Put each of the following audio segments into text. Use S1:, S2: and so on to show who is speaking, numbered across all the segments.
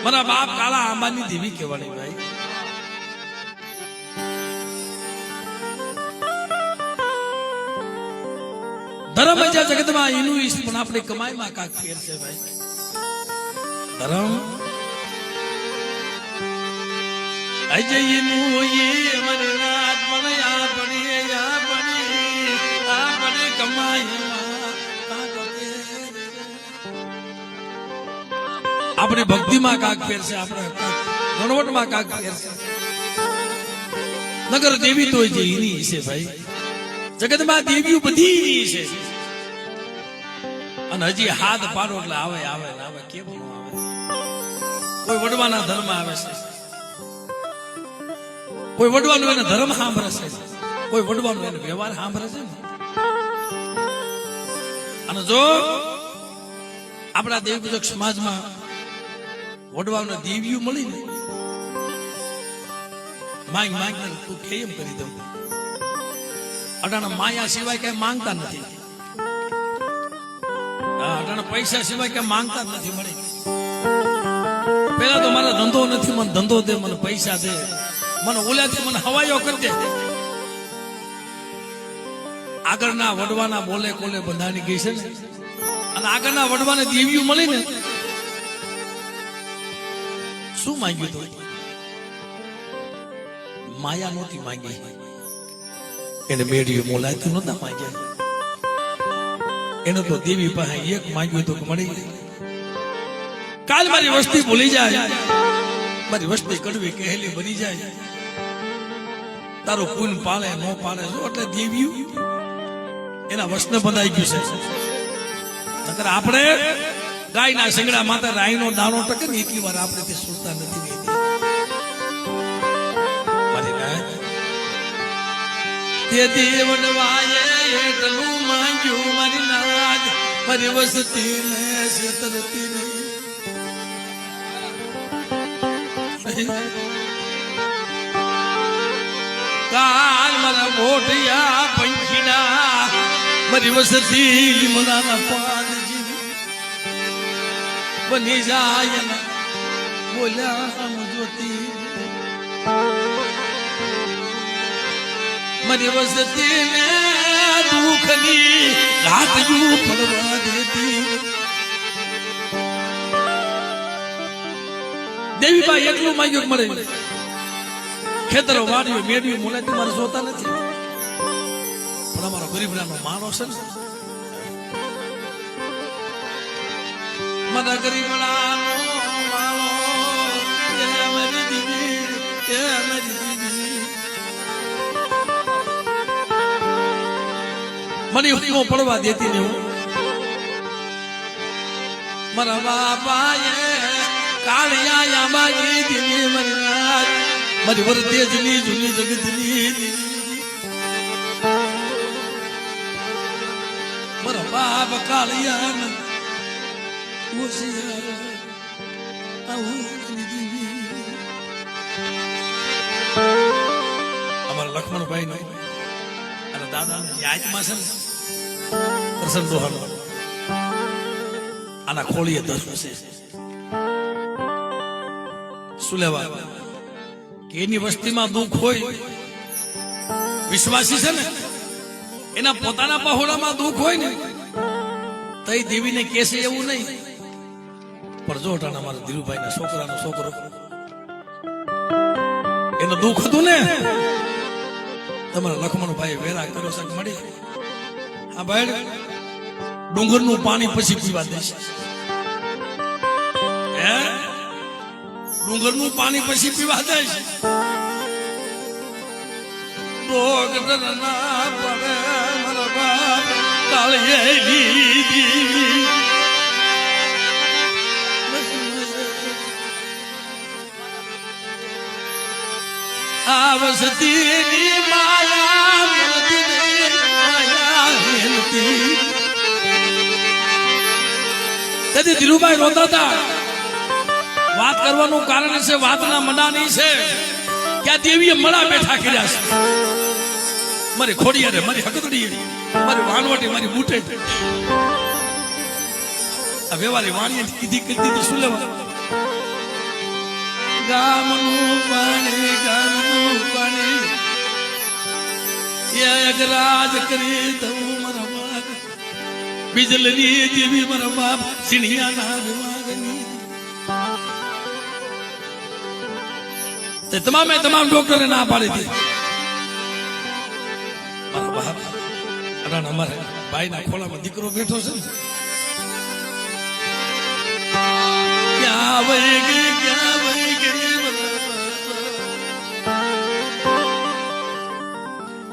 S1: મારા બાપ કાળા આંબાની દેવી કહેવાની ભાઈ. ધર્મ છે જગતમાં એનું ઈશ પણ આપણે કમાઈમાં કાક ફેર છે ભાઈ. ધર્મ અજય નું એ મરનાથ પણ આપણે કમાઈમાં આપણી ભક્તિમાં કાક ફેર છે, આપણે ગણવટમાં કાક ફેર છે. નગર દેવી તો જે એની છે ભાઈ. જગતમાં દેવીઓ બધી છે અને હજી હાથ પાડો એટલે આવે આવે ને આવે. કેમ ન આવે? કોઈ વડવાના ધર્મ આવે છે, કોઈ વડવાનું એને ધર્મ સાંભળે છે, કોઈ વડવાનું એને વ્યવહાર સાંભળે છે. અને જો આપણા દેવપૂજક સમાજમાં વડવાના દેવીઓ મળી ને માંગ માંગ તું કેમ કરી દઉં. અટાણા માયા સિવાય કઈ માંગતા નથી, અટાણા પૈસા સિવાય કઈ માંગતા જ નથી. મળી પેલા તો મારા ધંધો નથી, મને ધંધો દે, મને પૈસા દે, મને ઓલાથી મને હવાયો કરી દે. આગળના વડવાના બોલે કોલે બંધાણી ગઈ છે ને, અને આગળના વડવાને દેવીઓ મળી ને શું માંગ્યું તું? માયા નહોતી માંગી, એને મેળ્યું મોલાયતું નતા માંગ્યા. એને તો દેવી પાસે એક માંગ્યું તો મળી ગઈ. કાલ મારી વસ્તી ભૂલી જાય, મારી વસ્તી કડવી કહેલી બની જાય, તારું પૂન પાળે ન પાળે જો એટલે દેવી એના વસને બંધાઈ ગયું છે. નકર આપણે ગાયના શિંગડા માથે રાઈનો દાણો ટકે ને એટલી વાર આપણે તે સુરતા નથી ગઈ. તે દેવનવાએ એટલું માંગ્યું મારી નાદ, મારી વસતી ને છેતરતી નહીં. કાલ મારા મોઢિયા પંખીડા મારી વસતી લીમડાના પાન બની જાય ને બોલ્યા જોતી. મારી વસતી ને દુઃખની રાત યુ પડવા દેતી. દેવીભાઈ એટલું માંગ્યું મળે. ખેતરો વાડીઓ મેળવી મોલે તમારે જોતા નથી, પણ અમારો ગરીબડાનો માણસ છે ને, મારા ગરીબડાનો માણો એ મારી દીવી, એ મારી દીવી. મને હું પડવા દેતી ને મારા બાપાએ કાળિયા બાજી દીધી મારી રાત, મારી વરતેજની જૂની જગતની મારા બાપ કાળિયા અમારા લક્ષ્મણભાઈ નો અને દાદા યાદમાં છે ને પ્રસન્ન દોહાનો આના ખોળીએ 10 વર્ષે શું લેવા કે એની વસ્તીમાં દુઃખ હોય, વિશ્વાસી છે ને, એના પોતાના પહોળામાં દુઃખ હોય ને તો એ દેવીને કેસે એવું નહીં. પણ જો અટાણા મારા ધીરુભાઈ ના છોકરાનો છોકરો એનું દુઃખ હતું ને, તમારા લક્ષ્મણભાઈ વેરા કર્યો છે મળી. હા ભાઈ, ડુંગરનું પાણી પછી પીવા દેશે, હે ડુંગરનું પાણી પછી પીવા દેશે. ના પડે મારા બાપ કાળિયેલી આ વસતીની માયા મિલતી. તેથી ધીરુભાઈ રોતા હતા. વાત કરવાનું કારણ છે, વાતના મંડાની છે કે આ દેવીએ મળા બેઠા કર્યા છે. મારી ખોડિયારે, મારી હકતડી, મારી વાનવટી, મારી બૂટે આ વ્યવહારી વાણીએ કીધી કરી દીધી. શું લેવા ગામનું પાણી એક રાજ કરી દઉં મારા બાપ બિજલની દેવી મારા બાપ સિણિયાના વિવાદની તે તમામ ડોક્ટરે ના પાડી હતી મારા બાપ અને અમારા ભાઈના ખોળામાં દીકરો બેઠો છે ક્યાં વહી ગઈ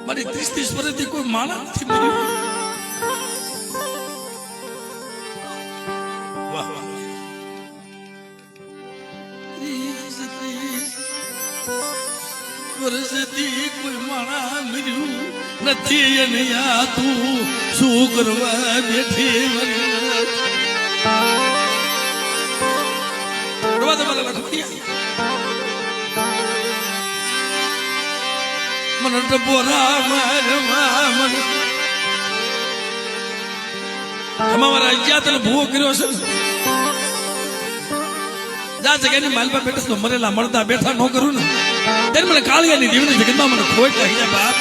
S1: મારી 30 વર્ષથી કોઈ માણા નથી મળ્યું વાહ વાહ 30 વર્ષથી કોઈ માણા મળ્યું નથી અને આ તું શું કરવા બેઠી મને ડબોરા મારા જ્યાં તને ભૂવો કર્યો છે જ્યાં જગ્યાની માલપા બેઠા તો મરેલા મળતા બેઠા ન કરું ને ત્યારે મને કાળિયાની દીવની જગતમાં મને ખોટ લાગી જાય બાપ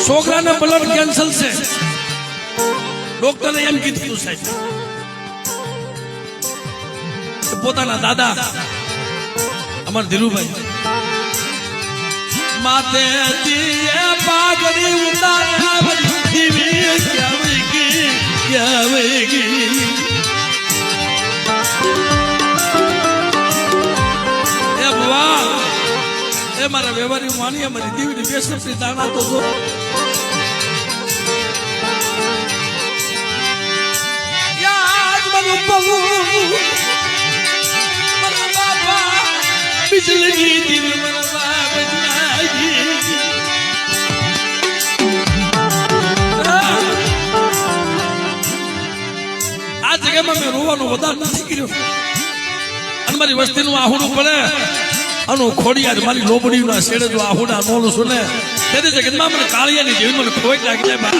S1: છોકરાને બ્લડ કેન્સલ છે ડોક્ટરે એમ કીધું સાહેબ પોતાના દાદા અમાર ધીરુભાઈ માતે દીએ પાઘડી ઉતાર્યા દીવી ક્યાવેગી એ ભવા એ મારા વ્યવહારી માની અમારી દીવીની બેસપની દાણા તો જો યાદ મને બહુ બિજલની દીવી મારા બાપ આ જગ્યામાં મેં રોવાનો વધાર નથી કર્યો અને મારી વસ્તીનું આહુડું પડે અને ખોડિયાર મારી લોબડીના શેડે જો આહુડા નોલું છું ને તેથી જગતમાં મને કાળિયાની જેવી મને ખોટ લાગી જાય બા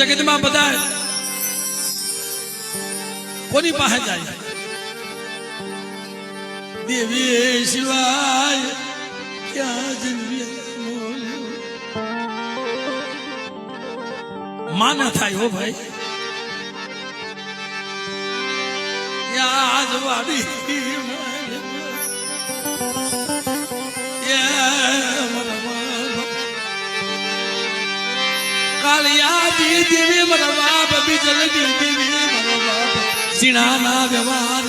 S1: જગતમાં બધા કોની પાસે જાય દેવી સિવાય ક્યાં જન્મ્યા માના થાય હો ભાઈ યાદ વાડી કાલિયા દેવી મારા બાપ બિજલ દેવી મારા બાપ સિણાના વ્યવહાર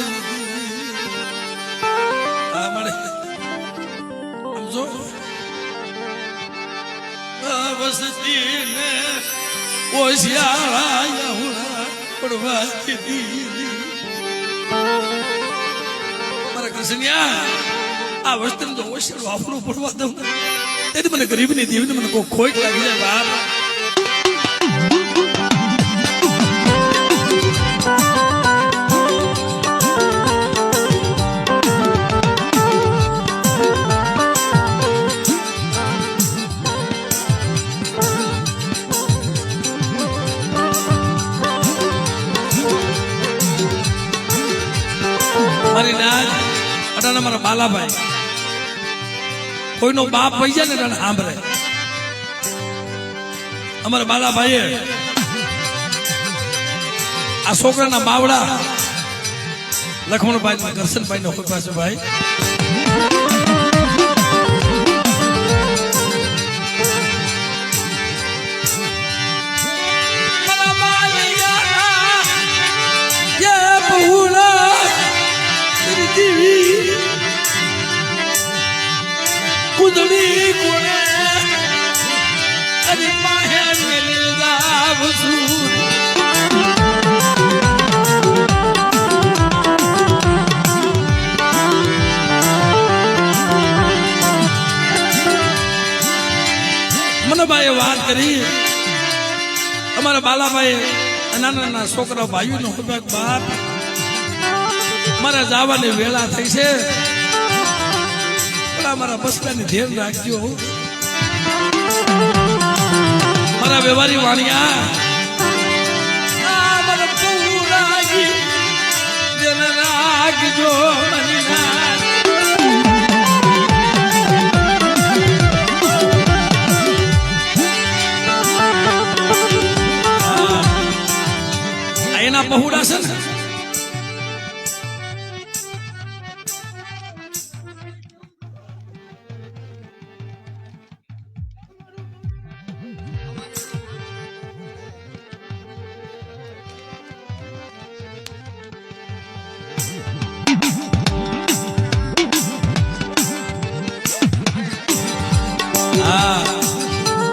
S1: મળે સમજો વસતી ને ઓશિયાળા હુણા પડવાથી દીદી મારા કૃષ્ણિયા આ વસ્તુ તો ઓશિયાળો આપણું પડવા દઉં તેથી મને ગરીબની દેવીને મને કોઈ ખોટ લાગી જાય બાપ મારી નાજ અટાણા મારા બાલાભાઈ કોઈનો બાપ પૈ જાય ને અટાણે સાંભળે અમારા બાલાભાઈએ આ છોકરાના બાવડા લખમણભાઈ કરશનભાઈ નો પાસે ભાઈ કુંદભાઈએ વાત કરી અમારા બાલાભાઈ નાના નાના છોકરા ભાઈઓ નો બાપ મારા જવાની વેળા થઈ છે મારા બસકાની ધ્યાન રાખજો મારા વ્યવહારી વાણિયા મારા પૌરાજી ધ્યાન રાખજો એના પહોળા છે ને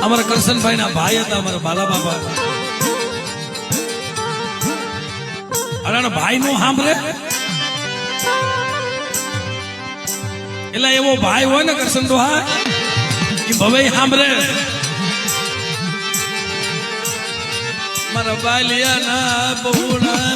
S1: અમારા કરશનભાઈ ના ભાઈ હતા અમારા બાલા બાબા અરે ભાઈ નું સાંભળે એટલે એવો ભાઈ હોય ને કરશન દોહા એ ભવે સાંભળે મારા બાલિયા ના બહુડા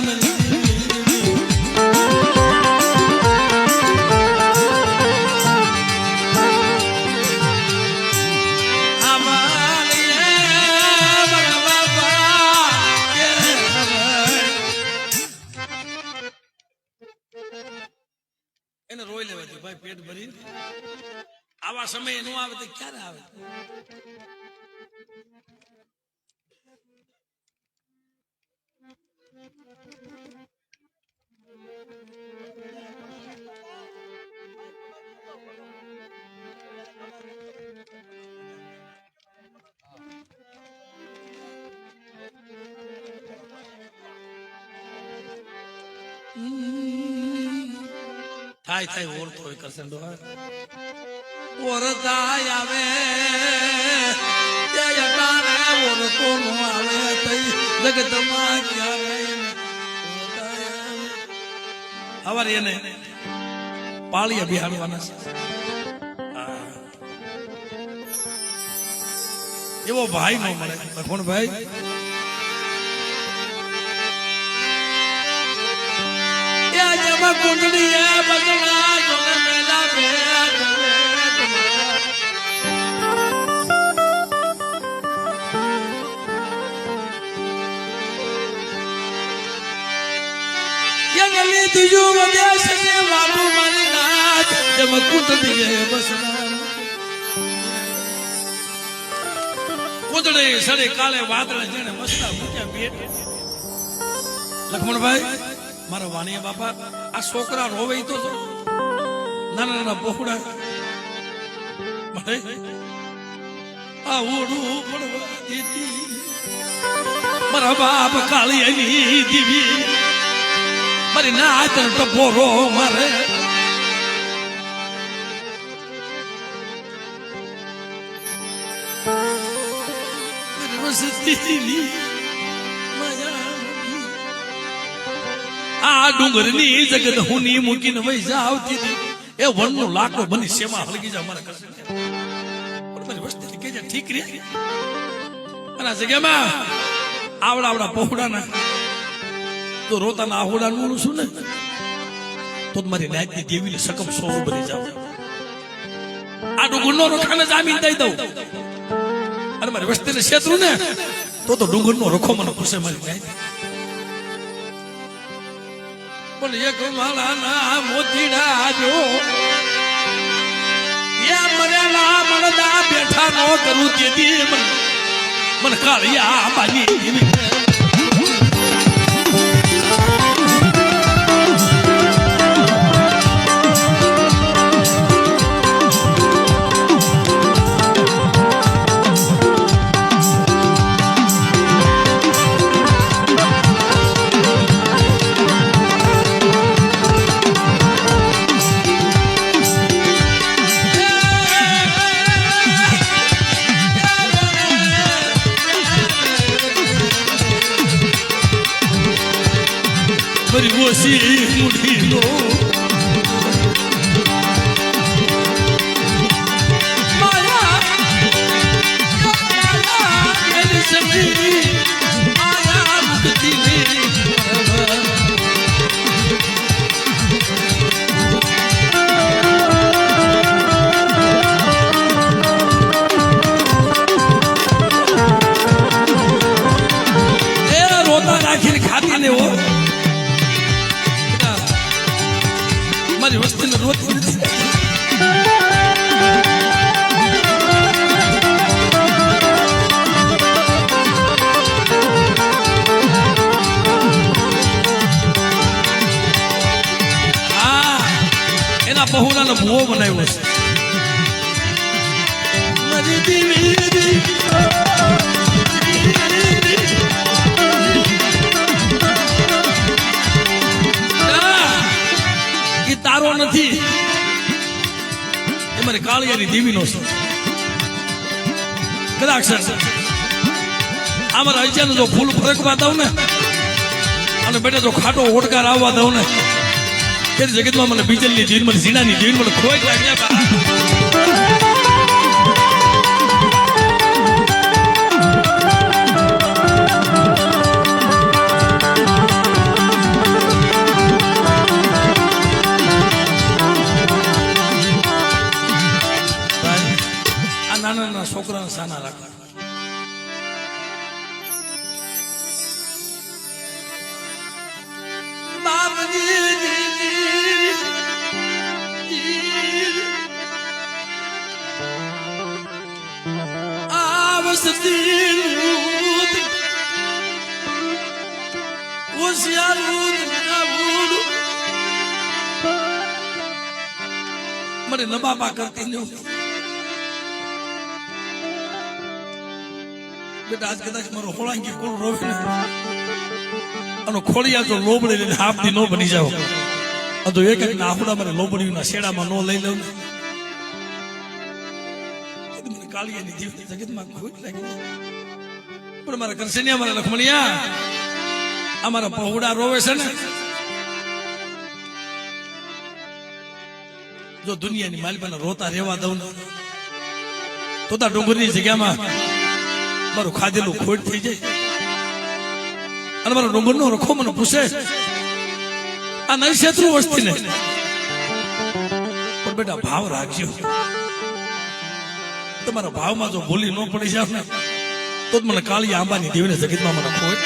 S1: એને રોઈ લેવા દે ભાઈ પેટ ભરીને આવા સમય નો આવે તો ક્યારે આવે થાય થાય ઓળતો હોય કરશન દોહા ઓરતાય આવે ઓરતો નો આવે જગતમાં ક્યારે હવે એને પાળીએ બિહાડવાના છે એવો ભાઈ નો મળે કોણ ભાઈ કુંડળી બગડા જોને મેલા ભેટ યગલી તીજો વદેશ ને વાબુ મારી નાચ જમ કુંડળી બસના કુંડળી સડે કાલે વાદળે જેને મસ્તા મૂક્યા ભેટ લખમણભાઈ મારા વાણિયા બાપા આ છોકરા રોવે તો નાના નાના બહોડા આ ઓડું પડવા દીધી મારા બાપ કાળી એની દીવી મારી નાચ ટપોરો મારે આ ડુંગરની જગત હુની મૂકીને વૈસા આવતી એ વણનું લાકડો બની સેવા હલગી જા મારા કરશે બધી વસ્તી કે ઠીક રે અને જગ્યામાં આવડા આવડા પહોળાના તો રોતાના આહોડાનું શું ને તો મારી નાયકની દેવીને સકમ સોળ બની જાવ આ ડુંગરનો રોખાને જામીન દઈ દઉં અને મારી વસ્તીને શેત્રુ ને તો ડુંગરનો રખો મને પૂછે મારી નાયક પણ એક માળાના મોતીડા જો એ મરેલા મળદા બેઠા નો કરું તેથી મન કાળિયા બાની Você murió Maya સોનાનો ભૂવો બનાવ્યો છે. મારી દીવી એ તારો નથી, એ મારી કાળિયાની દેવીનો છે. કદાચ અમારા અજાને જો ફૂલ ફરકવા દઉં ને અને બેટા જો ખાટો ઓટકાર આવવા દઉં ને તેની જગતમાં મને બીજલની જીવન મને ઝીણાની જીવન મને ખોઈ લાગ્યા. નાના છોકરાને સાના રાખવા. મને નબાબા કરતી ન બેટા. આજ કદાચ મારો હોળાંગી કોણ રોવે ને અને ખોડિયા તો લોબડી લઈને હાફથી ન બની જાવ તો એક એક નાફડા મને લોબડીના શેડામાં ન લઈ લઉં ને મને કાળિયાની જીવની જગતમાં ખોટ લાગી. પણ મારા કરસનિયા મારા લખમણિયા અમારા પહોળા રોવે છે ને જો દુનિયાની માલપાને રોતા રહેવા દઉં ને તો ડુંગરની જગ્યામાં મારું ખાધેલું ખોટ થઈ જાય. અને મારો ડુંગરનો રખો મને પૂછે આ નહીં શેત્રુ વસ્તી ને પણ બેટા ભાવ રાખજો. તમારા ભાવમાં જો ભૂલી ન પડી જાવ ને તો મને કાળી આંબાની દેવીને જગતમાં મને ખોટ.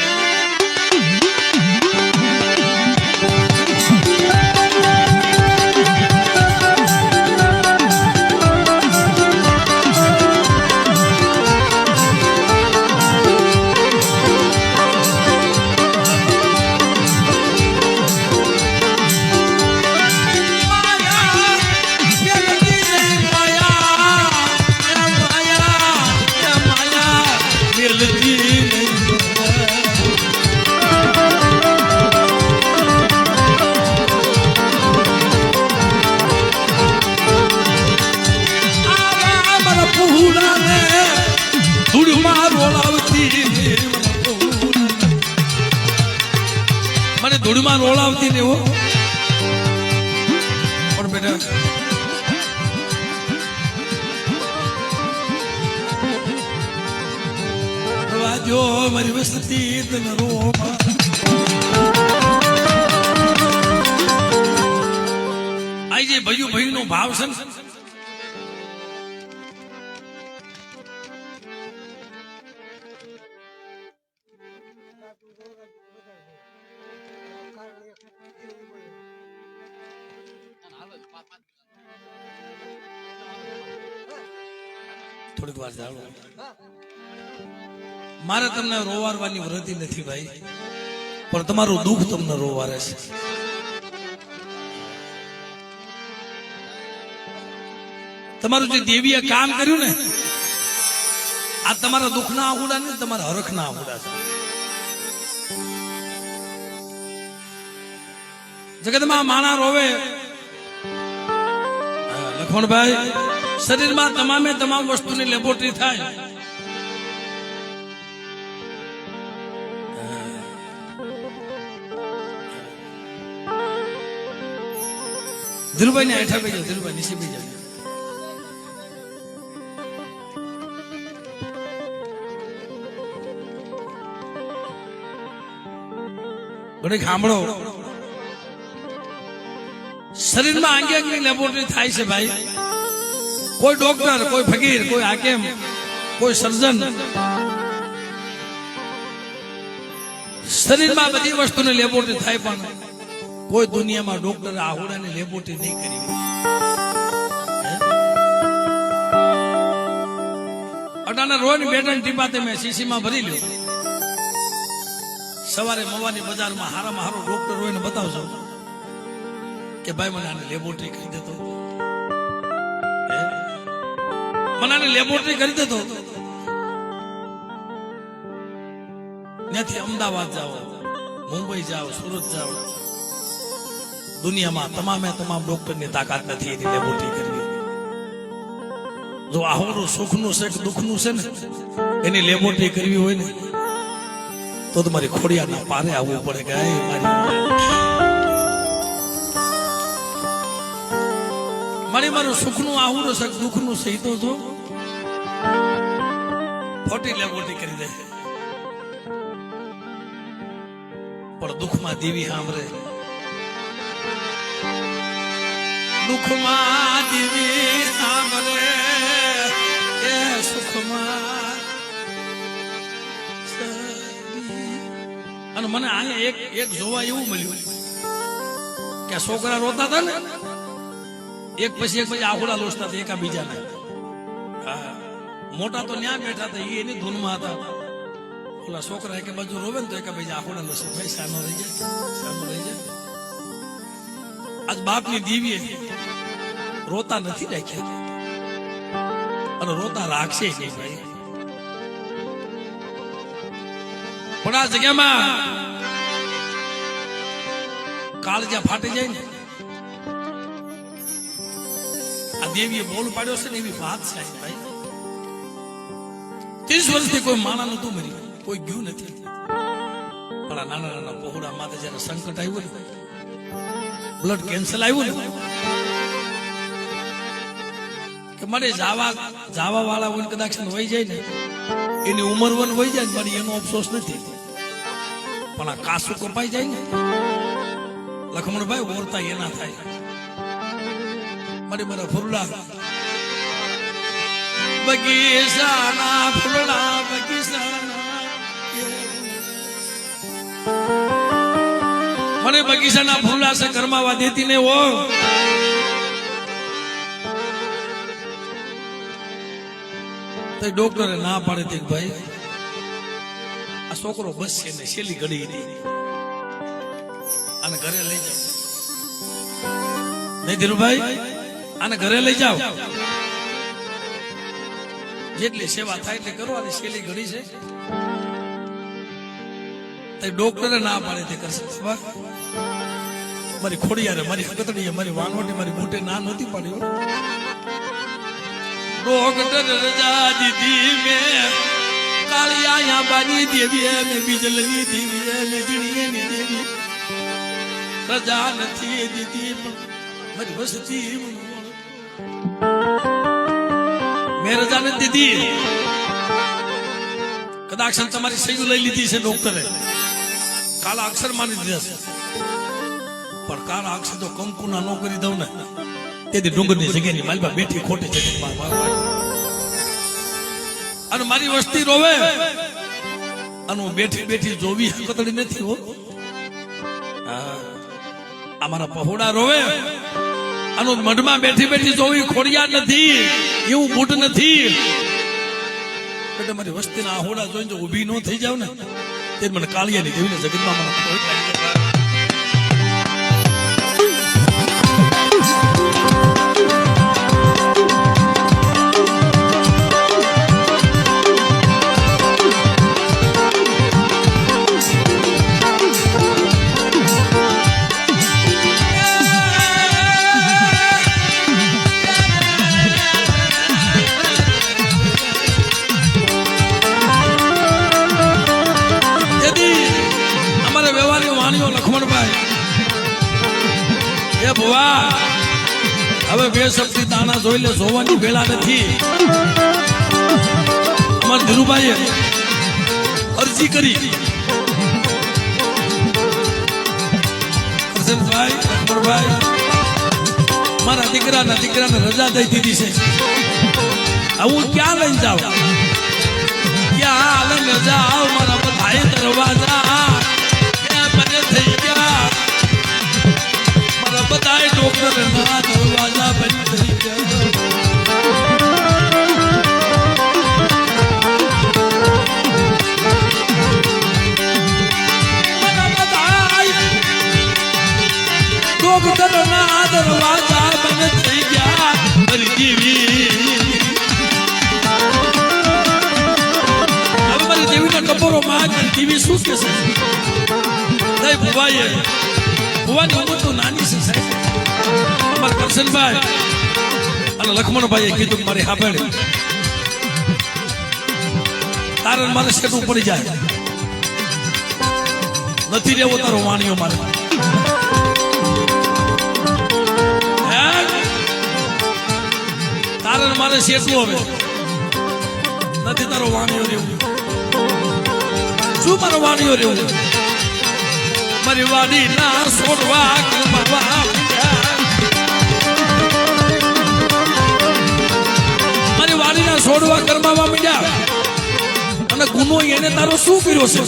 S1: મને ધૂળમાં રોલાવતી ને એવું પણ બેટા વાજો મારી વસ્તી તને રોમા આ જે ભયું ભયું નો ભાવ છે થોડીક વાર જાણો. મારે તમને રોવારવાની વૃત્તિ નથી ભાઈ, પણ તમારું દુઃખ તમને રોવારે છે. તમારું જે દેવીએ કામ કર્યું ને આ તમારા દુઃખના આહુડા ને તમારા હરખના આહુડા છે. જગતમાં માણા રોવે લખમણભાઈ, શરીરમાં તમામે તમામ વસ્તુની લેબોરેટરી થાય. ધીરુભાઈ ને હેઠા બેજો, ધીરુભાઈ નીચે બેજો. ઘણી સાંભળો, શરીરમાં અંગે અંગની લેબોરેટરી થાય છે ભાઈ. કોઈ ડોક્ટર, કોઈ ફકીર, કોઈ હાકેમ, કોઈ સર્જન શરીરમાં બધી વસ્તુની લેબોરેટરી થાય, પણ કોઈ દુનિયામાં ડોક્ટર આહુડાની લેબોરેટરી નહીં કરી. અટાના રોજ બેટન ટીપા તમે શીશીમાં ભરી લો. સવારે મવાની બજારમાં હારામાં હારો ડોક્ટર હોય ને બતાવજો કે ભાઈ મને આને લેબોરેટરી કહી દેતો. મને લેબોરેટરી કરી દેતો ત્યાંથી અમદાવાદ જાઓ, મુંબઈ જાઓ, સુરત જાઓ, દુનિયામાં તમામ ડોક્ટરની તાકાત નથી એની લેબોરેટરી કરવી. જો આહોરું સુખનું છે કે દુઃખનું છે ને એની લેબોરેટરી કરવી હોય ને તો તમારી ખોડિયાના પારે આવવું પડે કે મારું સુખનું આહોરું છે કે દુઃખનું છે એ તો જો ખોટી લેબોરેટરી કરી દે. પણ દુઃખમાં દેવી સાંભળે, દુઃખમાં દેવી સાંભળે એ સુખમાં. અને મને અહીંયા એક જોવા એવું મળ્યું કે છોકરા રોતા હતા ને એક પછી આખુડા લોસતા હતા એકા બીજાને. મોટા તો ન્યા બેઠા હતા એની ધૂનમાં હતા. ઓલા છોકરા એક બાજુ રોવે ને તો એક બીજા આખુડા લોસે ભાઈ સાનો રહી જાય. આજ બાપની દીવીએ રોતા નથી રાખ્યા અને રોતા રાખશે નહીં ભાઈ. પણ આ જગ્યામાં કાળજા ફાટી જાય ને આ દેવીએ બોલ પાડ્યો છે ને એવી વાત છે ભાઈ. 30 વર્ષથી કોઈ માણા નતું મર્યું, કોઈ ગયું નથી. પણ આ નાના પહોળા માથે જયારે સંકટ આવ્યું ને, બ્લડ કેન્સર આવ્યું ને કે મને જાવા વાળા હોય કદાચ વહી જાય ને એની ઉંમર વહી જાય ને મારી એનો અફસોસ નથી. પણ આ કાસુ કપાઈ જાય ને લખમણભાઈ ઓરતા એના થાય. મારા ફૂલડા બગીચાના ફૂલડા બગીચાના મને બગીચાના ફૂલડા છે કરમાવા દેતી ને હો. તો ડોક્ટરે ના પાડે તે ભાઈ આ છોકરો બસ છે ને છેલ્લી ઘડી હતી આને ઘરે લઈ જાઓ. નહીં ધીરુભાઈ આને ઘરે લઈ જાઓ, જેટલી સેવા થાય એટલે કરવાની, છેલ્લી ઘડી છે. ડોક્ટરે ના પાડે તે કરશે. મારી ખોડિયારે મારી કતડીએ મારી વાનવટી મારી મોટે ના નહોતી પાડ્યો. ડોક્ટર રજા દીધી મેં કાળિયા બાની દેવી મેં બીજલની દેવી મેં દેવી રજા નથી દીધી મારી વસતી મેં રજા નથી દીધી. કદાચ તમારી સહી લઈ લીધી છે ડોક્ટરે, કાળા અક્ષર માની દીધા છે. પણ કાળા અક્ષર તો કંકુના નો કરી દઉં ને તેથી ડુંગરની જગ્યાની માલબા બેઠી ખોટી છે અને મારી વસ્તી રોવે અને હું બેઠી જોવી કતડી નથી હો. અમારા પહોળા રોવે અને મઢમાં બેઠી જોવી ખોડિયા નથી, એવું બૂટ નથી. એટલે મારી વસ્તીના આહોડા જોઈને જો ઊભી ન થઈ જાવ ને તે મને કાળિયાની દેવીને જગતમાં મને હવે બે શક્તિ દાણા જોઈ લે, જોવાની વેળા નથી. અમારા ધીરુભાઈએ અરજી કરી મારા દીકરાને રજા દઈ દીધી છે. હું ક્યાં લઈને જાઉં, ક્યાં લઈને જાઉં? મારા બધા દરવાજા મને થઈ ગયા, મારા બધા ડોક્ટર ના દરવાજા બંધ થઈ ગયા. ડોક્ટર ના દરવાજા બંધ થઈ ગયા. મારી દેવી શું કે છે નહીં ભુવાએ ભુવાની ઉંમર તો નાની છે સાહેબ અમારા કરશનભાઈ અને લખમણભાઈએ કીધું મારી હાબેડ તારે મારે શેઠું પડી જાય નથી રહેવો તારો વાણીઓ મારે તારે મારે શેઠું હવે નથી તારો વાણીઓ રહેવું શું મારો વાણીઓ રહેવું મારી વાડી ના છોડવા મારી વાડીના છોડવા કરમાવા માંડ્યા અને ગુનો એને તારો શું કર્યો છે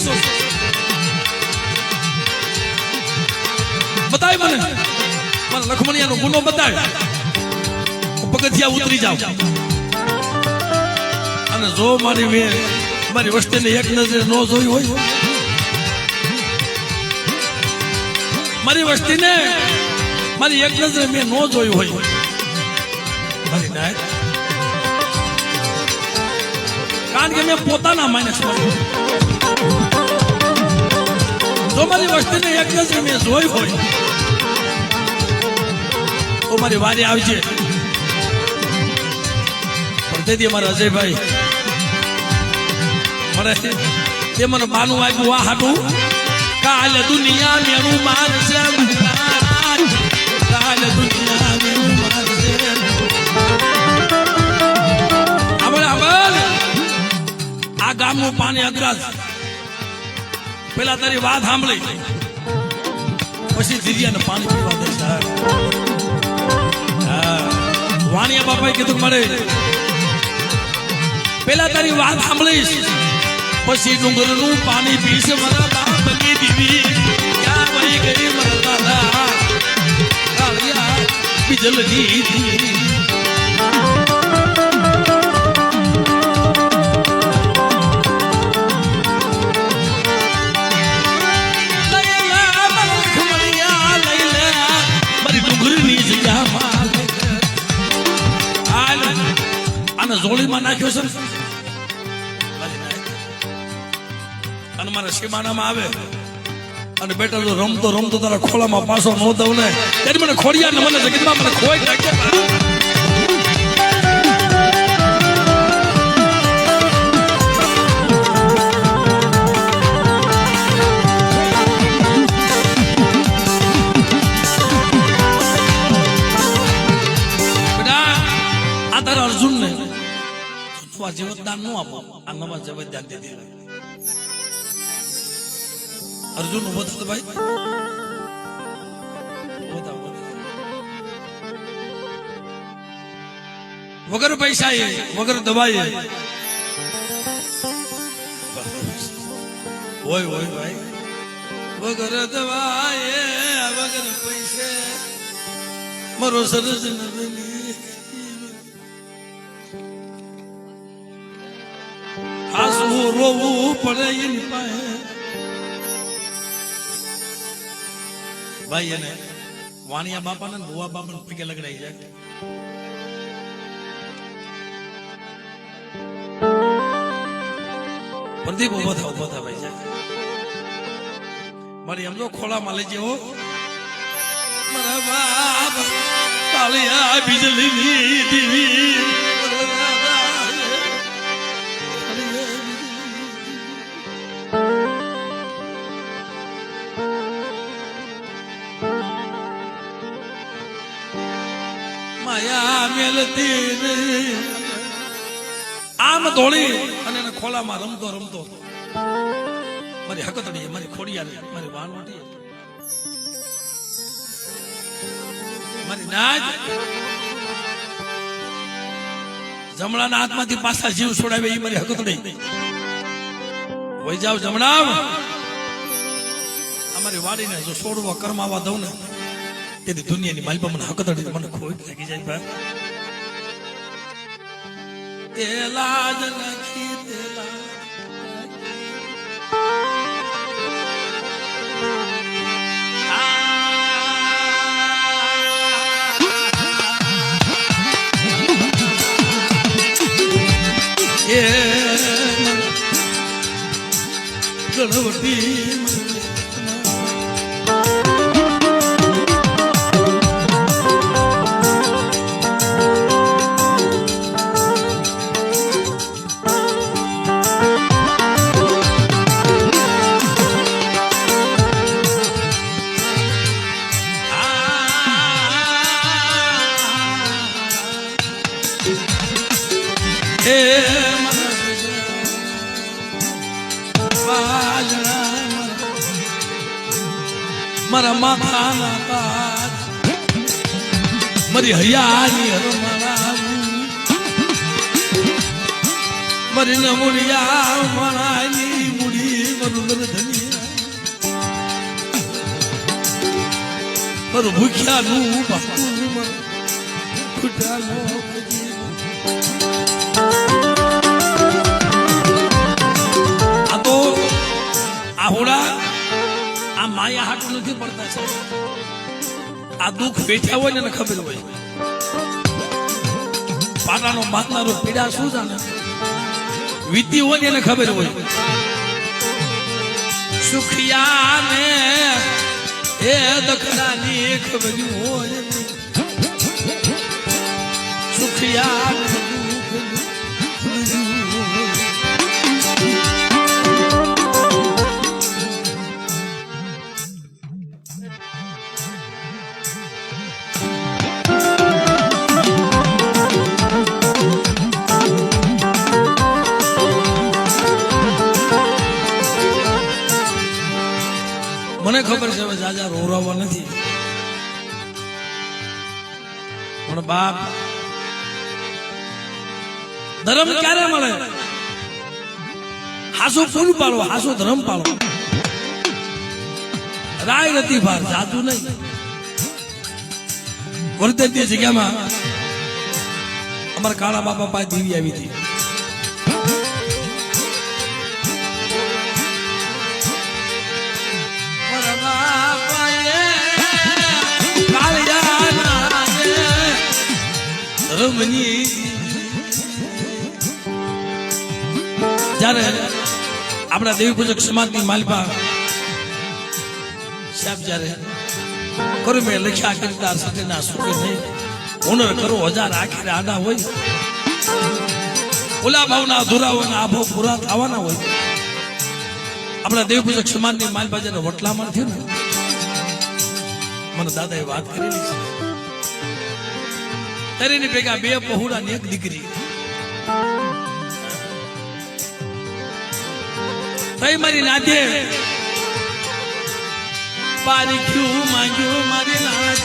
S1: બતાય મને લખમણિયાનો ગુનો બતાય પગથિયા ઉતરી જાવ અને જો મારી વસ્તીને એક નજરે ન જોઈ હોય મારી વસ્તીને મારી એક નજરે મેં ન જોયું હોય મારી નાય કારણ કે મેં પોતાના માઇનસ જો મારી વસ્તીને એક નજરે મેં જોઈ હોય તો મારી વારી આવજે પણ તેથી અમારા અજયભાઈ તે મને બાનું આપ્યું આ હાટું કાલ દુનિયા મેરું મારશે કાલ દુનિયા મેરું મારશે આ ગામનું પાણી અગ્રાજ પેલા તારી વાત સાંભળી પછી ધીરિયાને પાણી પીવા દે સાહેબ વાણિયા બાપાએ કીધું મળે પેલા તારી વાત સાંભળીશ પછી ડુંગરનું પાણી પીશે મારા બાપની દીવી ક્યાં વહી ગઈ મારા દાદા કાળિયા બિજલની દીવી મારી ડુંગરની જગ્યામાં આને જોડીમાં નાખ્યો છે અને મારા સીમાનામાં આવે અને બેટા જો રમતો રમતો તારા ખોળામાં પાછો ન દઉં ને ત્યારે મને ખોડિયા ને મને જગતમાં મને ખોઈ નાખે બેટા આ તારા અર્જુન ને નવા જીવતદાન નું આપો આ નવા જીવતદાન દે દે અર્જુન ઉભો થતો ભાઈ વગર પૈસા વગર દવાઈ હોય હોય ભાઈ વગર દવાઈ વગર પૈસે મારો સરસ હાસવું રોવું પડે એની પાસે ભાઈ એને વાણિયા બાપા ને ભુવા બાપા ને પગે લગડાઈ જાય પ્રદીપ ઉભો થા ભાઈ જાય મારી એમ તો ખોળામાં લઈ જવો મારા બાપ કાળિયા બિજલીની દીવી આમ દોડી અને એને ખોલામાં રમતો રમતો મારી હકતડી મારી ખોડિયા મારી વાનવટી મારી નાજ જમણાના હાથમાંથી પાછા જીવ છોડાવે એ મારી હકતડી વહી જાવ જમણા અમારી વાડીને જો છોડવા કરમાવા દઉં ને તેથી દુનિયાની માલપા મને હકતડી મને ખોટ લાગી જાય ભાઈ તેલા જ નથી તેલા ગણવટી મારા માથાના તાજ મારી હૈયાની હરમાળા મારી નમુડિયા મારાની મુડી મારું ધનિયા મારું ભૂખ્યાનું બાપુ ખુટાનો આ તો આહોડા આ માયા હાટું નથી પડતા છે આ દુઃખ બેઠા હોય ને ખબર હોય પાટાનો બાંધનારો પીડા શું જાણે વીતી હોય ને એને ખબર હોય સુખિયા ને એ દખડાની ખબર હોય સુખિયા મને ખબર છે હવે જાજા રોરાવા નથી પણ બાપ ધર્મ ક્યારે મળે હાસુ પૂરું પાડો હાસુ ધર્મ પાડો રાય નથી ભાર જાદુ નહીં વર્તનની જગ્યામાં અમારા કાળા બાપા પાસે દેવી આવી હતી જયારે આપણા દેવી પૂજક સમાજની માલપા સાહેબ જયારે કરું મેં લખ્યા કિરદાર સતીના સુખે નહીં હુનર કરો હજાર આખીરે આડા હોય ઓલા ભાવના અધૂરાઓના આભો પૂરા થવાના હોય આપણા દેવી પૂજક સમાજની માલપા જયારે વટલામણ થયું ને મને દાદાએ વાત કરેલી છે તરીની ભેગા બે પહોળા ને એક દીકરી તઈ મારી નાથે પારી ક્યું માંગ્યું મારી નાથ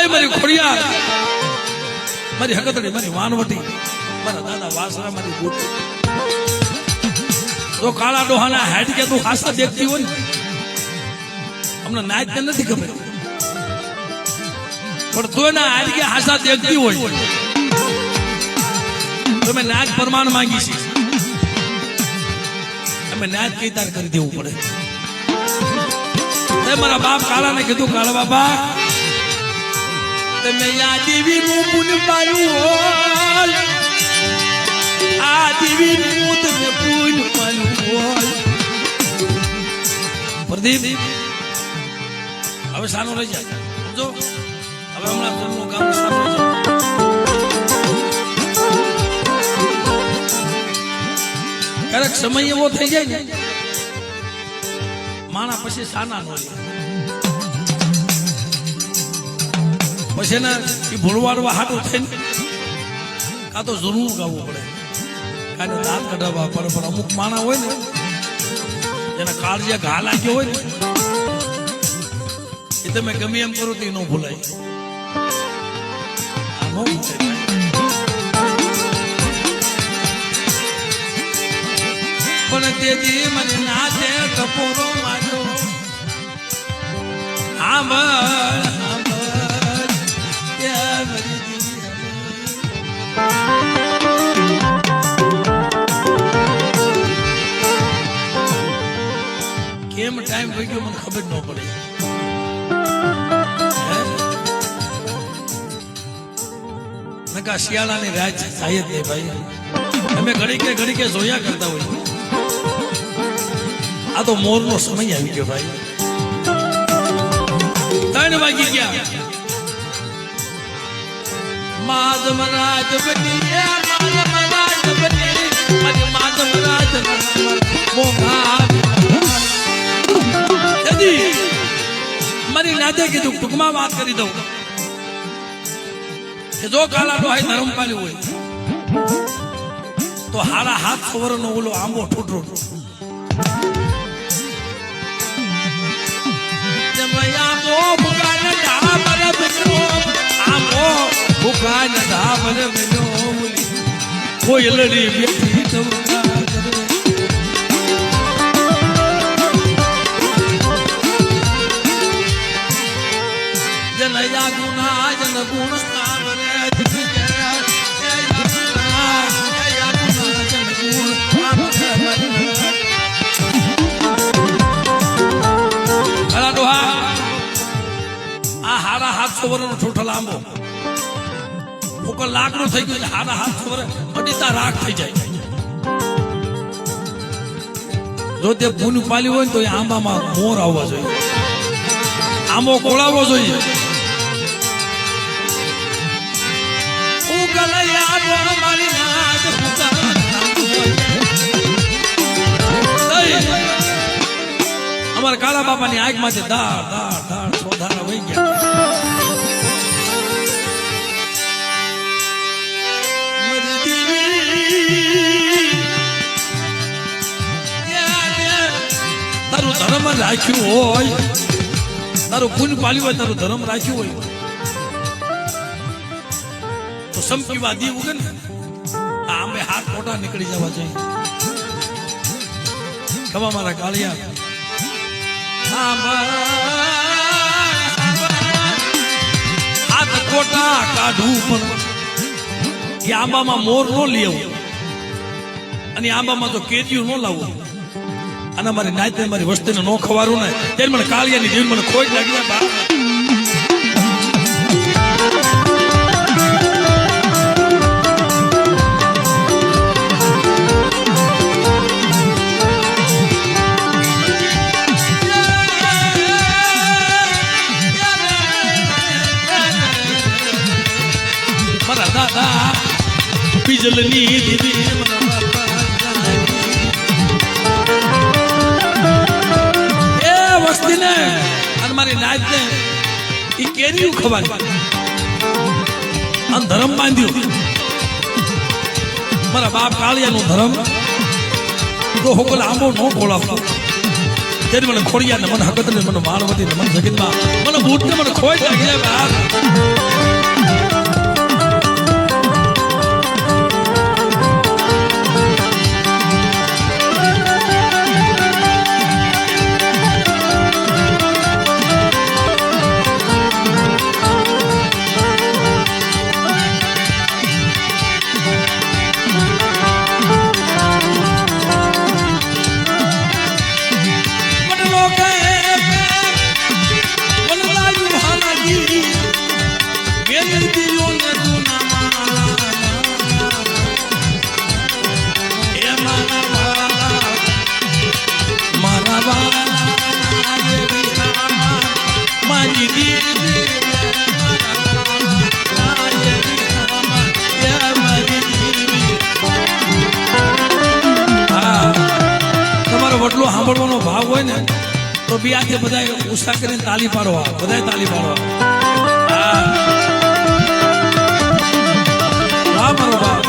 S1: મારી ખોડિયા મારી હકતડી મારી વાનવટી મારા દાદા વાસરા મારી ગોટ તો કાળા ડોહાના હેડ કે તું ખાસા દેખતી હોય ને હમણાં નાચ ને નથી ખબર પણ તું એના હેડ કે હાસા દેખતી હોય તમે નાચ પ્રમાણ માંગી છે અમે નાચ કઈ તાર કરી દેવું પડે મારા બાપ કાળા ને કીધું કાળા બાપા તમે યા દેવી નું પુન પાયું હોય આ દેવી નું તમે પુન પાયું હોય પ્રદીપ હવે સાનો રહી જાય સમજો હવે હમણાં ઘરનું કામ સાનો રહી જાય ક્યારેક સમય એવો થઈ જાય ને માણા પછી સાના નો પછી ને એ ભૂલવાડવા હાટું થઈને કાં તો જરૂર ગાવું પડે કાંઈ દાંત કઢાવવા પડે પણ અમુક માણા હોય ને જેના કાળજીયા ઘા લાગ્યો હોય ને એ તમે ગમે એમ કરો તો એ ન ભૂલાય પણ તેથી મને નાચે ટપોરો માર્યો કેમ ટાઈમ થઈ ગયો મને ખબર ન પડે નકા શિયાળાની રાત થાય જ નહીં ભાઈ. અમે ઘડી કે જોયા કરતા હોય. આ તો મોરનો સમય આવી ગયો ભાઈ. 3 વાગી ગયા. માધવરાજ બની માધવરાજ બની માધવરાજ મારી નાતે કીધું ટૂંકમાં વાત કરી દઉં કે જો કાલાનો હાય ધર્મ પાલ્યું હોય તો હાડા હાથ સવરનો ઓલો આંબો ઠૂઠો કોઈ લડી બેઠી જનયા ગુના જન ગુણ હાડા હાથ સવરનો ઠૂઠો લાંબો ઉપર લાકડું થઈ ગયું હાડા હાથ સવર અડીતા રાખ થઈ જાય. જો તે પૂનું પાલ્યું હોય ને તો એ આંબામાં મોર આવવા જોઈએ, આંબો કોળાવવો જોઈએ. અમારા કાળા બાપાની આંખ માંથી દાળ દાળ દાળ સોધારા વહી ગયા. તારું ધર્મ રાખ્યું હોય, તારું પૂન પાલ્યું હોય, તારું ધર્મ રાખ્યું હોય તો સમકી વાદી ઉગે ને આમે હાથ મોટા નીકળી જવા જોઈએ. ખબર મારા કાળિયા હાથ કોટા કાઢવું પણ એ આંબામાં મોર નો લેવું અને આંબામાં તો કેદીઓ નો લાવવું અને મારી નાયતે મારી વસ્તીને નો ખવારું ને ત્યારે મને કાળિયાની જીવન મને ખોટ લાગી જાય બા. બીજલની દીદી એ વસ્તીને અને મારી નાચને એ કેરીયું ખવાની અને ધર્મ બાંધ્યું. મારા બાપ કાળિયાનો ધર્મ તો હોકલ આંબો નો ખોળાવતો ત્યારે મને ખોડિયા ને મને હકત ને મને માણવતી ને મને જગતમાં મને બૂટ ને મને ખોઈ લાગી બાપ. વટલો સાંભળવાનો ભાવ હોય ને તો બિયાથી બધા ઉત્સાહ કરીને તાલી પાડવા, બધા તાલી પાડવા. હા મારો ભાવ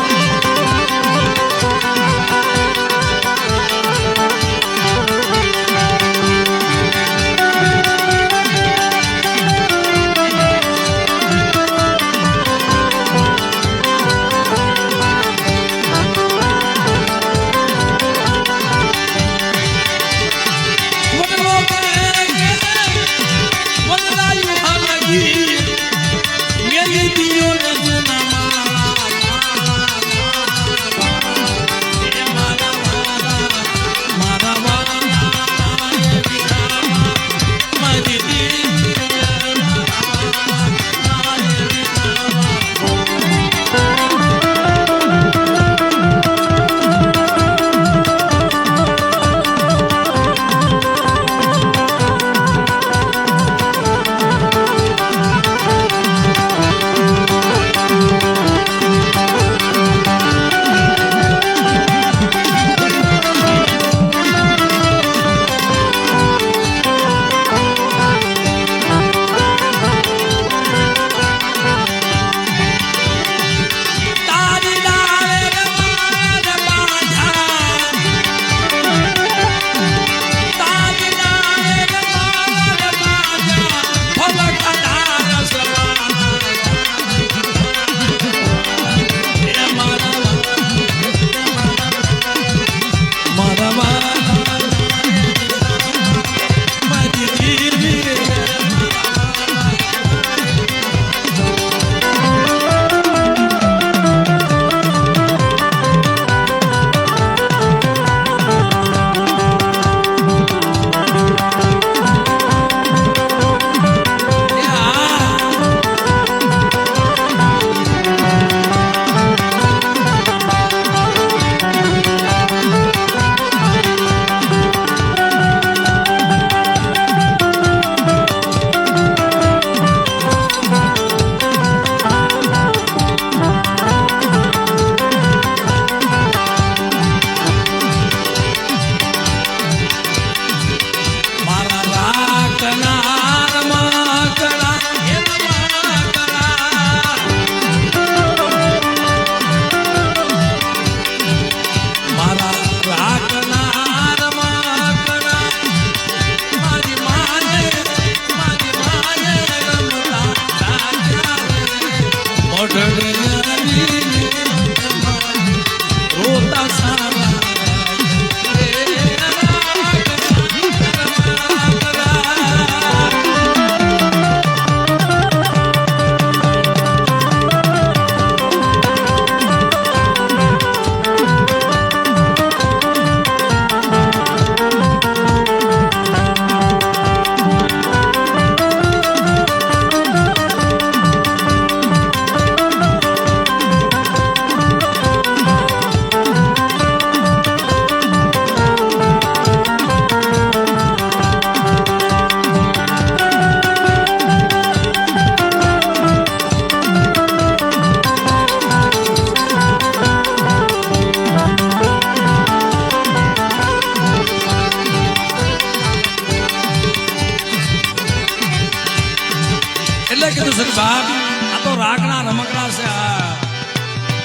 S1: કીધું છે કે બાપ આ તો રાગના રમકડા છે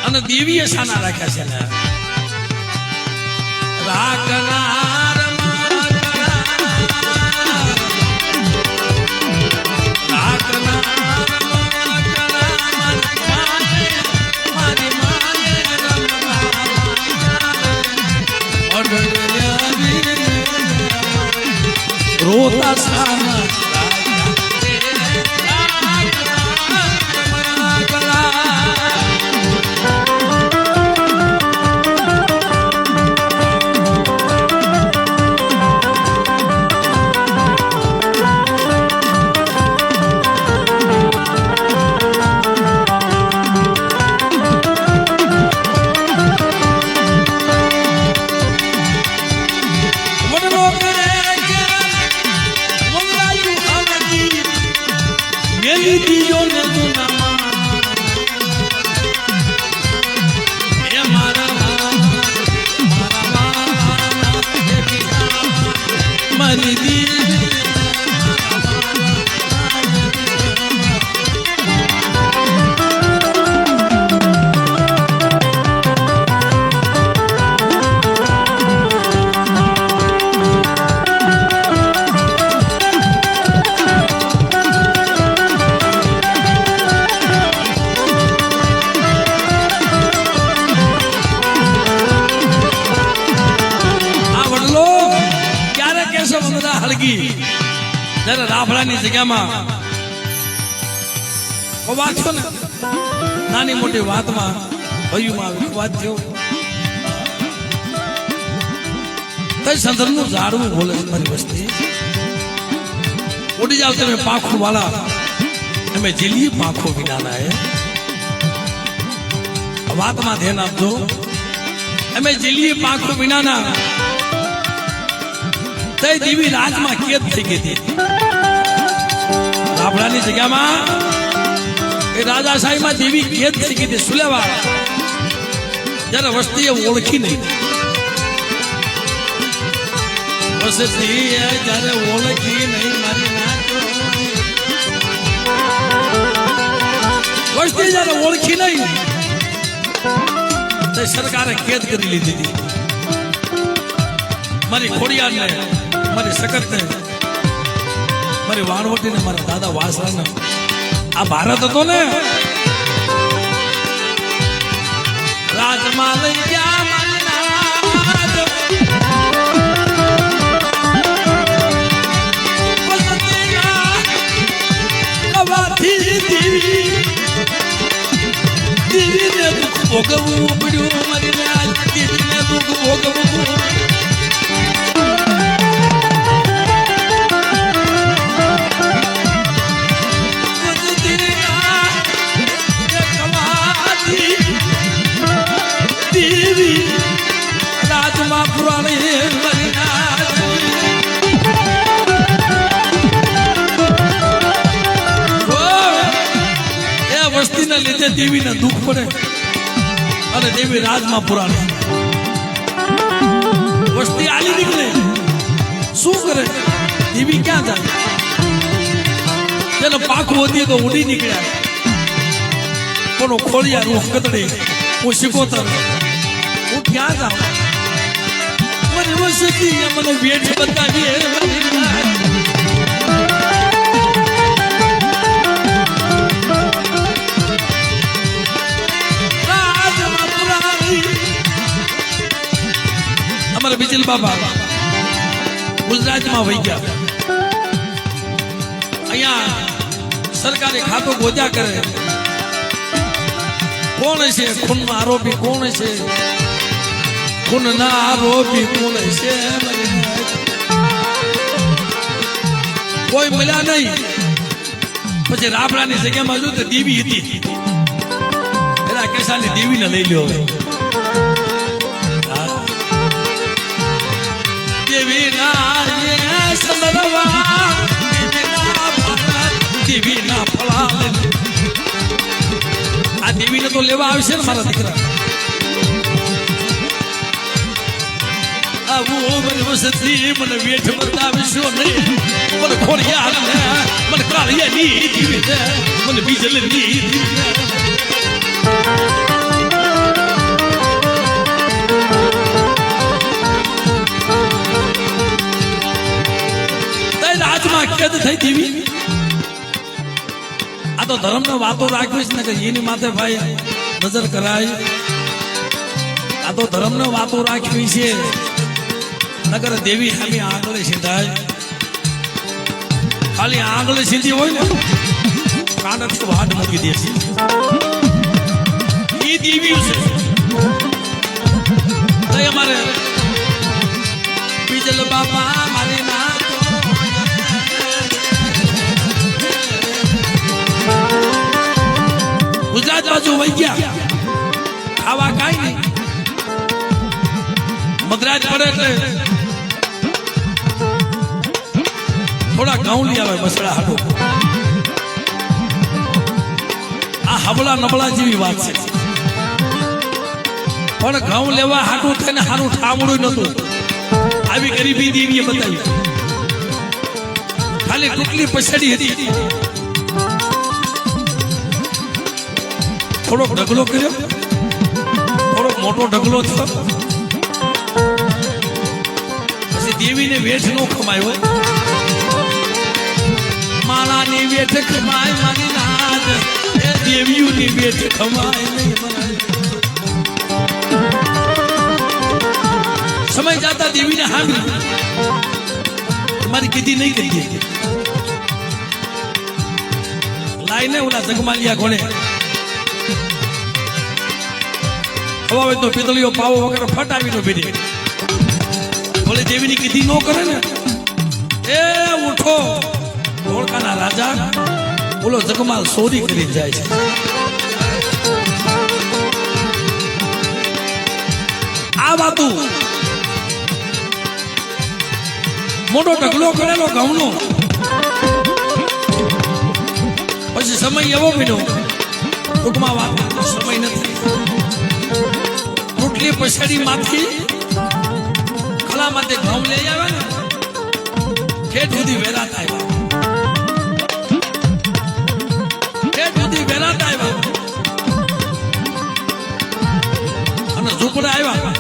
S1: અને દેવીએ શાના રાખ્યા છે ને રાગના રોતા સાના જયારે રાફડાની જગ્યામાં વાત છો ને નાની મોટી વાતમાં ભયુમાં વિવાદ થયો તઈ સંદર્ભનું ઝાડવું બોલે મારી વસ્તી ઉડી જાવ તમે પાંખો વાળા અમે જીલીએ પાંખો વિનાના એ વાતમાં ધ્યાન આપજો અમે જીલીએ પાંખો વિનાના તઈ દેવી રાજમાં કેદ થઈ ગઈ હતી રાફડાની જગ્યામાં એ રાજાશાહીમાં દેવી કેદ થઈ ગઈ હતી સુલેવા જયારે વસ્તીએ ઓળખી નહીં વસ્તી જયારે ઓળખી નહીં મારી વસ્તી જયારે ઓળખી નહીં તો સરકારે કેદ કરી લીધી હતી મારી ખોડિયારને મારી સખતને મારી વાણવટીને મારા દાદા વાસરાને આ ભારત હતો ને રાજમાં લઈ ગયા દેવીને દુઃખ ભોગવવું પડ્યું મારી દેવીને દુઃખ ભોગવવું વસ્તીના લીધે દેવીને દુઃખ પડે અને દેવી રાજમાં પુરાણે વસ્તી આલી નીકળે શું કરે દેવી ક્યાં જાય તેનો પાખું હતી તો ઉડી નીકળ્યા કોનો ખોળિયા રૂહ કતડે હું શીખોતર હું ક્યાં જાઉં મને વસ્તી મને વેઠ બતાવી અમારા બિજલ બાબા ગુજરાતમાં વહી ગયા અહીંયા સરકારે ખાતો ગોજા કરે કોણ છે ખૂનમાં આરોપી કોણ છે ખૂનના આરોપી કોણ છે કોઈ મળ્યા નહીં પછી રાફડાની જગ્યામાં જો તો દેવી હતી એના કેસાની દેવીને લઈ લ્યો દેવીના ફળા આ દેવીને તો લેવા આવશે ને મારા દીકરા આવું મને વસતી મને વેઠ બતાવીશો નહીં મને ખોડિયા મને કાળિયાની દીવી દે મને બીજલની દીવી દે રાજમાં કેદ થઈ દીવી આ તો ધર્મની વાતો રાખવી ને કે એની માથે ભાઈ નજર કરાય આ તો ધર્મની વાતો રાખવી છે નગર દેવી સામે આંગળે સીધાય ખાલી આંગળે સીધી હોય ને કાંડ તો વાટ મૂકી દે છે એ દેવી છે તો અમારે બીજલ બાપા મારી ના ગુજરાત બાજુ વહી ગયા ખાવા કાંઈ નહીં મદ્રાજ પડે એટલે થોડા ઘઉં લઈ આવે મસળા હાટો આ હબળા નબળા જેવી વાત છે પણ ઘઉં લેવા હાટું થઈને હારું ઠામડું નતું આવી ગરીબી દેવીએ બતાવી ખાલી ટુકલી પછડી હતી થોડોક ઢગલો કર્યો થોડોક મોટો ઢગલો થયો પછી દેવીને વેઠ નો ખમાયો માળાની વેઠ ખમાય મારી નાદ એ દેવીઓની વેઠ ખમાય નહીં સમય જાતા દેવીને હામી મારી કીધી નહીં કરી લાઈને ઓલા જગમાલિયા કોણે હવે તો પિતળીઓ પાવો વગર ફટાવી નો બેઠી બોલે દેવીની કીધી નો કરે ને એ ઉઠો ધોળકાના રાજા બોલો જગમાલ ચોરી કરી જાય છે આ વાતું મોટો ઢગલો કરેલો ઘઉંનો પછી સમય એવો બન્યો ટૂંકમાં વાત સમય નથી રોટલી પછાડી માંથી ખલા માંથી ઘઉં લઈ આવે ને ખેત સુધી વેરાત આવ્યા ખેત સુધી વેરાત આવ્યા અને ઝૂંપડા આવ્યા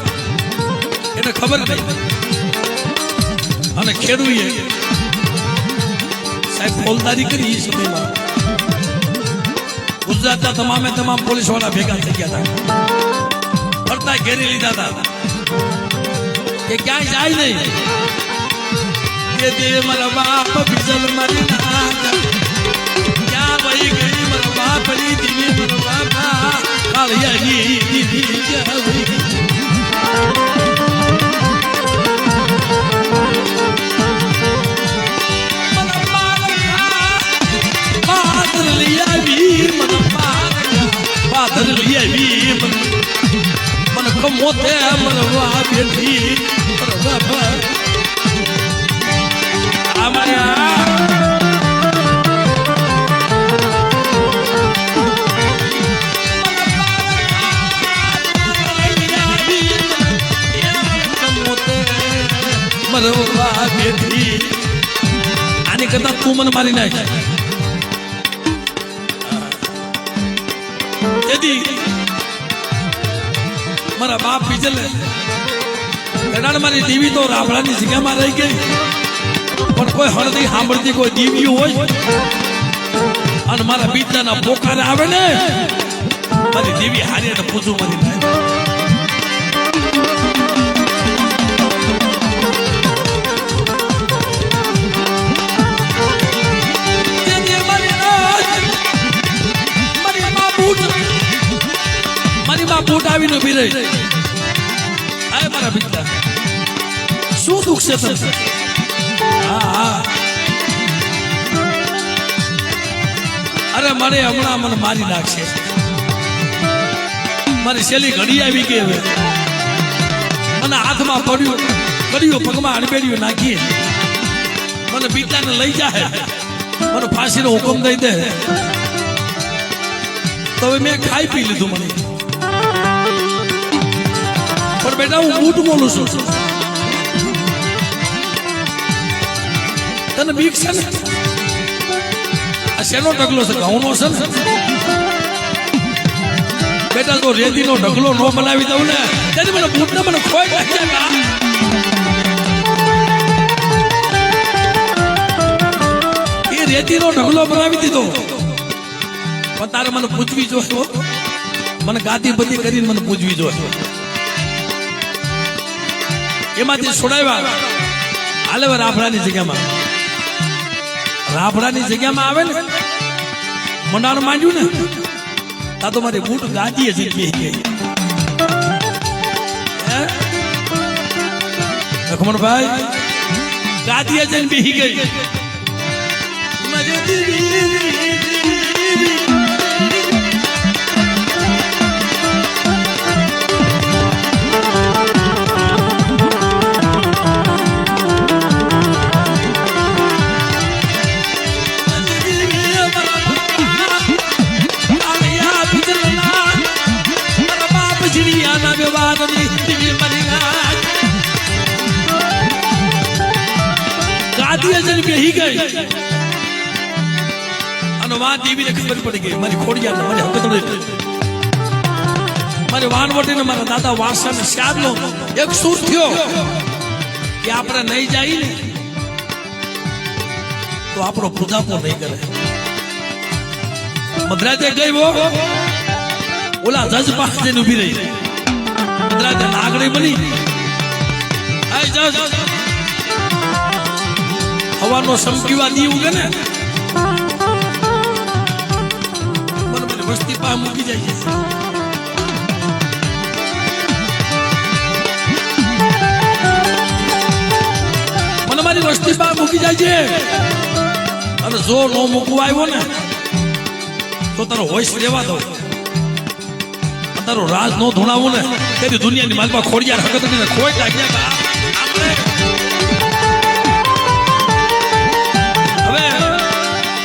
S1: એને ખબર નહીં અને ખેડૂએ સાહેબ ફોલદારી કરી એ સમયમાં ગુજરાતના તમામે તમામ પોલીસ વાળા ભેગા થઈ ગયા હતા ફરતા ઘેરી લીધા હતા કે ક્યાંય જાય નહીં કે દે મારા બાપ બીજલ મારી નાક ક્યાં વહી ગઈ મારા બાપની દીવી મારા બાપા કાળિયાની દીવી ક્યાં વહી ગઈ પાદર લઈ આવી મને કમોતે મરવા બેઠી મરવા બેઠી આની કરતા તું મને મારી નાખ यदि मारा बाप बीजल कनाड मारी देवी तो रावणाની જગ્યામાં રહી ગઈ પણ કોઈ હળદી સાંભળતી કોઈ દેવી હોય અને મારા બીજાના પોકારે આવે ને મારી દેવી હારે ને પૂછું મારી બૂટ આવીને ઉભી રહી આય મારા પિતા શું દુઃખ છે તને હા અરે મને હમણાં મને મારી નાખશે મારી છેલ્લી ઘડી આવી ગઈ હવે મને હાથમાં પડ્યું કર્યું પગમાં અડબેડ્યું નાખીએ મને પિતાને લઈ જાય મને ફાંસીનો હુકમ દઈ દે તો મેં ખાઈ પી લીધું મને પણ બેટા હું બૂટ બોલું છું તને બીક છે ને આ શેનો ઢગલો છે? ઘઉંનો છે ને? બેટા તો રેતીનો ઢગલો નો બનાવી દઉં ને ત્યારે મને બૂટને મને ખોઈ નાખ્યા. એ રેતીનો ઢગલો બનાવી દીધો પણ તારે મને પૂછવી જોશો, મને ગાદી બધી કરીને મને પૂછવી જોશો. એમાંથી છોડાવ્યા હાલે રાફડાની જગ્યામાં. રાફડાની જગ્યામાં આવે ને મનાર માંડ્યું ને તા તો મારી બૂટ ગાદીએ જ ગઈ. લખમણભાઈ ગાદીએ જઈને બેહી ગઈ. બેહી ગઈ અને વાત દેવીને ખબર પડી ગઈ મારી ખોડિયાને મારી હકતડે મારી વાનવટીને મારા દાદા વારસાને શ્યાદનો એક સૂર થયો કે આપણે નહીં જાય ને તો આપણો પૂજાપો નહીં કરે. મદ્રાજે ગઈ ઓલા જજ પાસે જઈને ઉભી રહી. મદ્રાજે નાગણી બની જજ હવાનો સમકીવા દી ઉગે ને મને વસ્તી પાસે મૂકી જાય છે. મને મારી વસ્તી પાસે મૂકી જાય છે અને જો નો મૂકવા આવ્યો ને તો તારો હોશ રહેવા દો, તારો રાજ નો ધોણાવો ને તેની દુનિયાની માલમાં ખોડિયાર હકત ખોઈ નાખ્યા.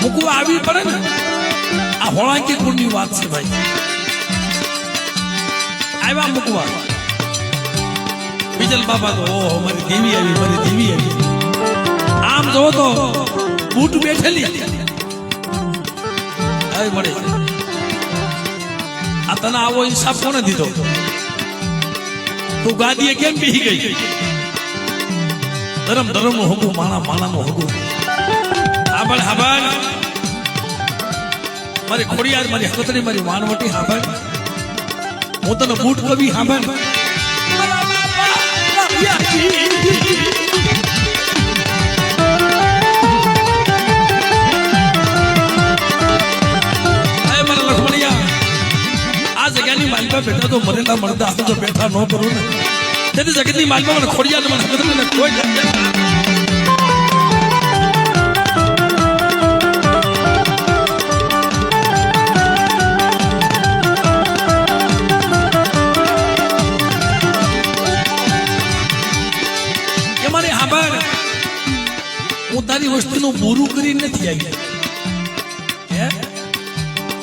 S1: મૂકવા આવી પડે ને આ હોળાંકી કુળની વાત છે ભાઈ. આવ્યા મૂકવા બીજલ બાપા તો ઓહો મારી દેવી આવી, મારી દેવી આવી. આમ જો તો બૂટ બેઠેલી આવી મળે. આ તને આવો હિસાબ કોને દીધો? તું ગાદીએ કેમ બેહી ગઈ? ધર્મ નું હગું, માણા નું હગું. હાબળ હાબળ મારી ખોડિયાર, મારી હકતડી, મારી વાનવટી હાબળ. હું તને બૂટ કવિ હાબળ. મારા લખમણિયા આ જગ્યાની માલપા બેઠા તો મરેલા મળતા તો બેઠા ન કરું ને તેથી જગતની માલપા મને ખોડિયાર મને હકતડીને કોઈ તારી વસ્તીનું બુરું કરી નથી આવી,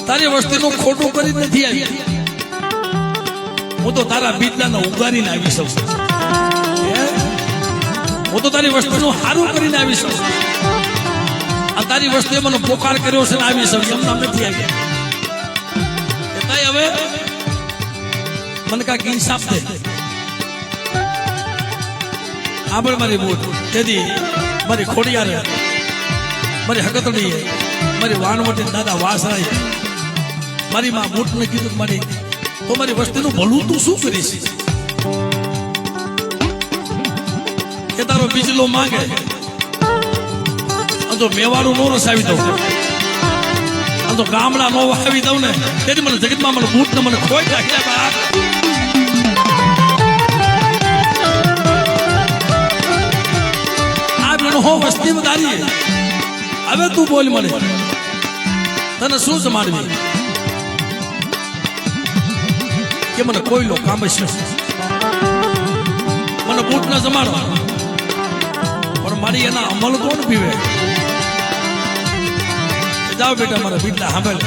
S1: તારી વસ્તીનું ખોટું કરી નથી આવી. હું તો તારા બીજલાને ઉગારીને આવી શકું, હું તો તારી વસ્તીનું સારું કરીને આવી શકું. આ તારી વસ્તીએ મને પોકાર કર્યો છે ને આવી શકું એમ નામ નથી આવી. હવે મને કાંઈક ઇન્સાફ દે. આગળ મારી બૂટ તેથી મારી ખોડિયાર, મારી હકતડી, મારી વાનવટી દાદા વાસરાય મારી માં બૂટને કીધું મારી તો મારી વસ્તીનું ભલું તું શું કરીશ? કે તારો બીજલો માંગે તો મેવાડું નો રસાવી દઉં, તો ગામડા નો વાવી દઉં ને તેથી મને જગતમાં મને બૂટ ને મને ખોઈ નાખ્યા. હો વસ્તી વધારી. હવે તું બોલ મને તને શું જમાડવી? કે મને કોઈ લો કામ છે મને બૂટ ના જમાડો પણ મારી એના અમલ કોણ પીવે? જાઓ બેટા મારા બીટલા સાંભળ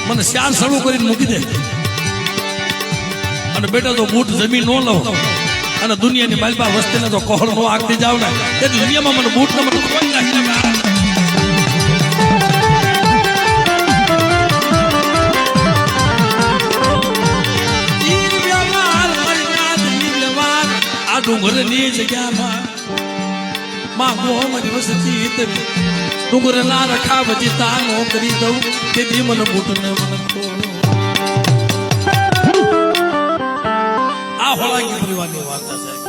S1: મને શ્યાર શરૂ કરીને મૂકી દે અને બેટા તો બૂટ જમીન ન લઉં અને દુનિયાની માલપા વસ્તીને તો કહળ નો આગતી જાવ ને તેથી દુનિયામાં મને બૂટ ને મને કોઈ નાખી. ડુંગરની જગ્યામાં માં ગોમરી વસતી તરી ડુંગર ના રખા વજી તાનો કરી દઉં તેથી મન બૂટને મન ખોલો આ હોળાંગી પરિવારની વાર્તા છે